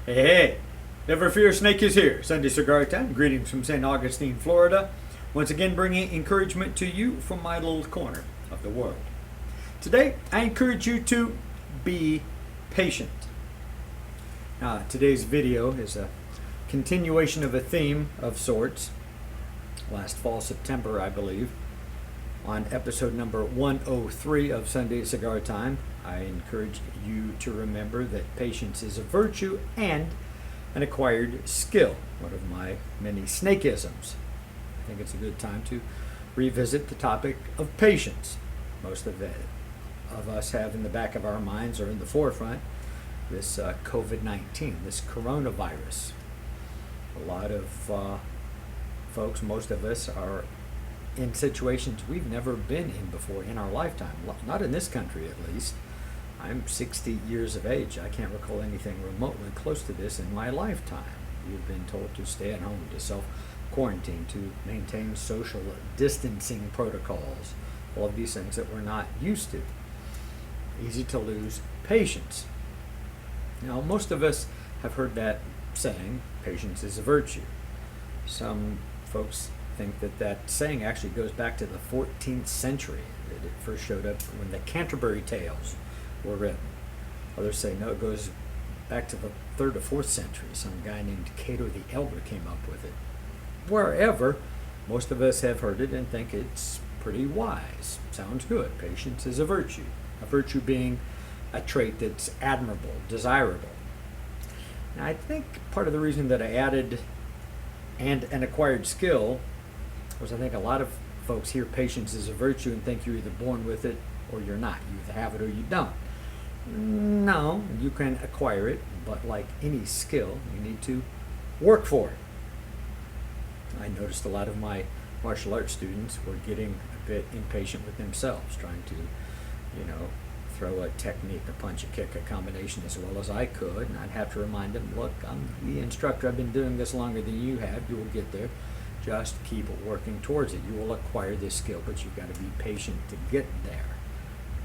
Hey, hey, never fear, Snake is here. Sunday Cigar Time. Greetings from St. Augustine, Florida. Once again, bringing encouragement to you from my little corner of the world. Today, I encourage you to be patient. Today's video is a continuation of a theme of sorts. Last fall, September, I believe, on episode number 103 of Sunday Cigar Time, I encourage you to remember that patience is a virtue and an acquired skill, one of my many snakeisms. I think it's a good time to revisit the topic of patience. Most of us have in the back of our minds or in the forefront this COVID-19, this coronavirus. A lot of folks, most of us, are in situations we've never been in before in our lifetime. Not in this country, at least. I'm 60 years of age. I can't recall anything remotely close to this in my lifetime. You've been told to stay at home, to self-quarantine, to maintain social distancing protocols, all of these things that we're not used to. Easy to lose patience. Now, most of us have heard that saying, patience is a virtue. Some folks think that saying actually goes back to the 14th century. It first showed up when the Canterbury Tales were written. Others say no, it goes back to the 3rd or 4th century. Some guy named Cato the Elder came up with it. Wherever, most of us have heard it and think it's pretty wise. Sounds good. Patience is a virtue. A virtue being a trait that's admirable, desirable. Now, I think part of the reason that I added and an acquired skill was I think a lot of folks hear patience is a virtue and think you're either born with it or you're not. You either have it or you don't. No, you can acquire it, but like any skill, you need to work for it. I noticed a lot of my martial arts students were getting a bit impatient with themselves, trying to, throw a technique, a punch, a kick, a combination as well as I could, and I'd have to remind them, look, I'm the instructor, I've been doing this longer than you have, you will get there. Just keep working towards it. You will acquire this skill, but you've got to be patient to get there.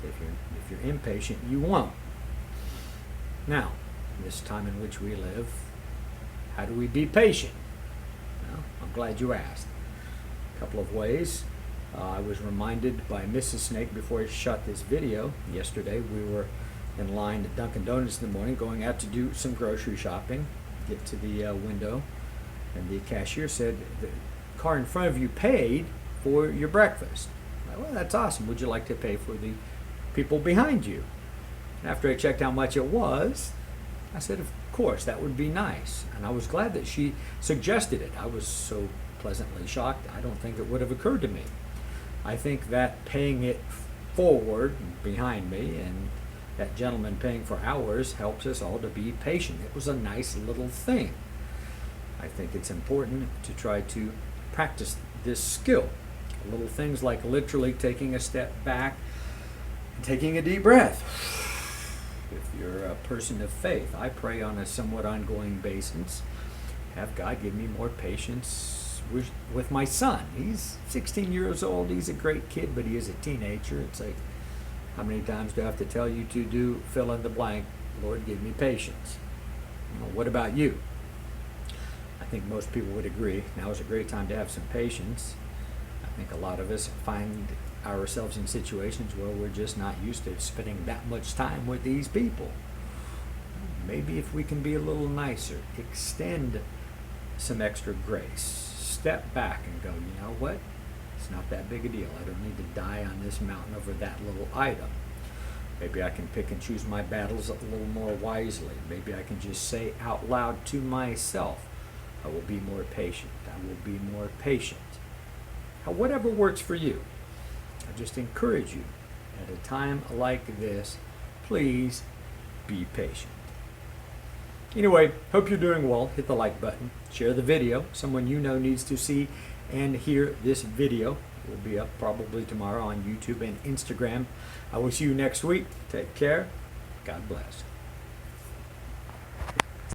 If you're impatient, you won't. Now, this time in which we live, how do we be patient? Well, I'm glad you asked. A couple of ways. I was reminded by Mrs. Snake before I shot this video yesterday. We were in line at Dunkin' Donuts in the morning, going out to do some grocery shopping. Get to the window, and the cashier said, the car in front of you paid for your breakfast. Well, that's awesome. Would you like to pay for the people behind you? And after I checked how much it was, I said, of course, that would be nice. And I was glad that she suggested it. I was so pleasantly shocked, I don't think it would have occurred to me. I think that paying it forward behind me and that gentleman paying for ours helps us all to be patient. It was a nice little thing. I think it's important to try to practice this skill. Little things like literally taking a step back and taking a deep breath. If you're a person of faith, I pray on a somewhat ongoing basis. Have God give me more patience with my son. He's 16 years old. He's a great kid, but he is a teenager. It's like, how many times do I have to tell you to do fill in the blank? Lord, give me patience. What about you? I think most people would agree. Now is a great time to have some patience. I think a lot of us find ourselves in situations where we're just not used to spending that much time with these people. Maybe if we can be a little nicer, extend some extra grace, step back and go, you know what? It's not that big a deal. I don't need to die on this mountain over that little item. Maybe I can pick and choose my battles a little more wisely. Maybe I can just say out loud to myself, I will be more patient. I will be more patient. Whatever works for you. I just encourage you, at a time like this, please be patient. Anyway, hope you're doing well. Hit the like button. Share the video. Someone you know needs to see and hear this video. It will be up probably tomorrow on YouTube and Instagram. I will see you next week. Take care. God bless.